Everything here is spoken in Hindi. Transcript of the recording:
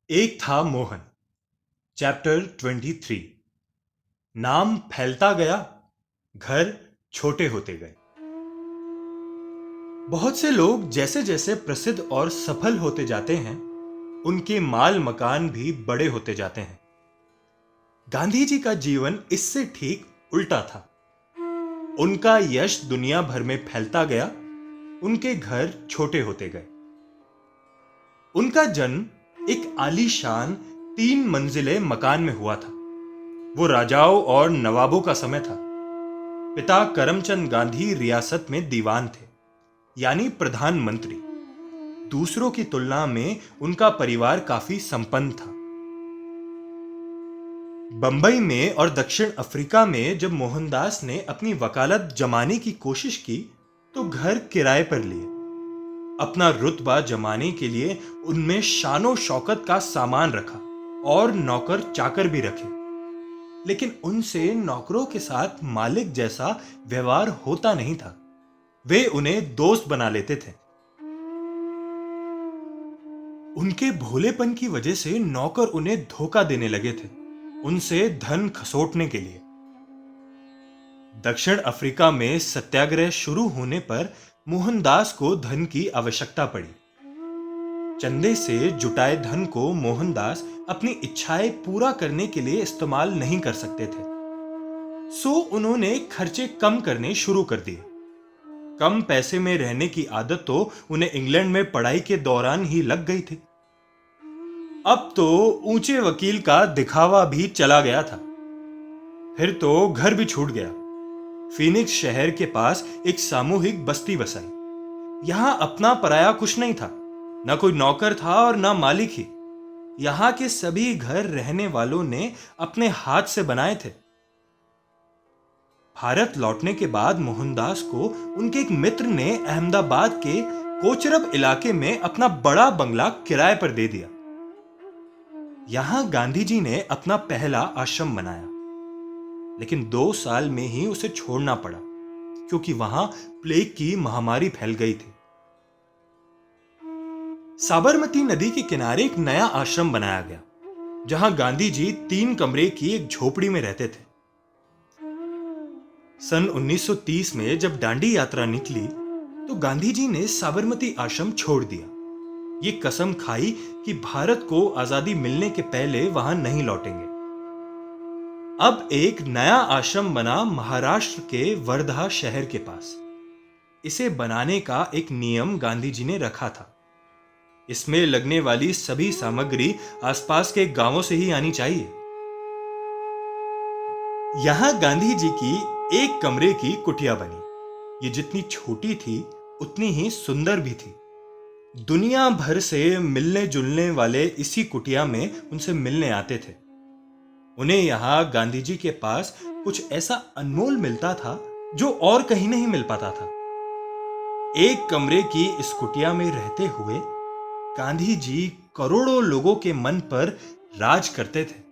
एक था मोहन। चैप्टर 23। नाम फैलता गया, घर छोटे होते गए। बहुत से लोग जैसे जैसे प्रसिद्ध और सफल होते जाते हैं, उनके माल मकान भी बड़े होते जाते हैं। गांधी जी का जीवन इससे ठीक उल्टा था। उनका यश दुनिया भर में फैलता गया, उनके घर छोटे होते गए। उनका जन्म एक आलीशान 3 मंजिले मकान में हुआ था। वो राजाओं और नवाबों का समय था। पिता करमचंद गांधी रियासत में दीवान थे, यानी प्रधानमंत्री। दूसरों की तुलना में उनका परिवार काफी संपन्न था। बंबई में और दक्षिण अफ्रीका में जब मोहनदास ने अपनी वकालत जमाने की कोशिश की तो घर किराए पर लिए। अपना रुतबा जमाने के लिए उनमें शानो शौकत का सामान रखा और नौकर चाकर भी रखे, लेकिन उनसे नौकरों के साथ मालिक जैसा व्यवहार होता नहीं था। वे उन्हें दोस्त बना लेते थे। उनके भोलेपन की वजह से नौकर उन्हें धोखा देने लगे थे, उनसे धन खसोटने के लिए। दक्षिण अफ्रीका में सत्याग्रह शुरू होने पर मोहनदास को धन की आवश्यकता पड़ी। चंदे से जुटाए धन को मोहनदास अपनी इच्छाएं पूरा करने के लिए इस्तेमाल नहीं कर सकते थे, सो उन्होंने खर्चे कम करने शुरू कर दिए। कम पैसे में रहने की आदत तो उन्हें इंग्लैंड में पढ़ाई के दौरान ही लग गई थी। अब तो ऊंचे वकील का दिखावा भी चला गया था। फिर तो घर भी छूट गया। फीनिक्स शहर के पास एक सामूहिक बस्ती बसाई। यहां अपना पराया कुछ नहीं था, ना कोई नौकर था और ना मालिक ही। यहां के सभी घर रहने वालों ने अपने हाथ से बनाए थे। भारत लौटने के बाद मोहनदास को उनके एक मित्र ने अहमदाबाद के कोचरब इलाके में अपना बड़ा बंगला किराए पर दे दिया। यहां गांधी जी ने अपना पहला आश्रम बनाया, लेकिन 2 साल में ही उसे छोड़ना पड़ा, क्योंकि वहां प्लेग की महामारी फैल गई थी। साबरमती नदी के किनारे एक नया आश्रम बनाया गया, जहां गांधी जी 3 कमरे की एक झोपड़ी में रहते थे। सन 1930 में जब दांडी यात्रा निकली तो गांधी जी ने साबरमती आश्रम छोड़ दिया। ये कसम खाई कि भारत को आजादी मिलने के पहले वहां नहीं लौटेंगे। अब एक नया आश्रम बना महाराष्ट्र के वर्धा शहर के पास। इसे बनाने का एक नियम गांधी जी ने रखा था। इसमें लगने वाली सभी सामग्री आसपास के गांवों से ही आनी चाहिए। यहां गांधी जी की एक कमरे की कुटिया बनी। ये जितनी छोटी थी उतनी ही सुंदर भी थी। दुनिया भर से मिलने जुलने वाले इसी कुटिया में उनसे मिलने आते थे। उन्हें यहां गांधी जी के पास कुछ ऐसा अनमोल मिलता था जो और कहीं नहीं मिल पाता था। एक कमरे की इस कुटिया में रहते हुए गांधी जी करोड़ों लोगों के मन पर राज करते थे।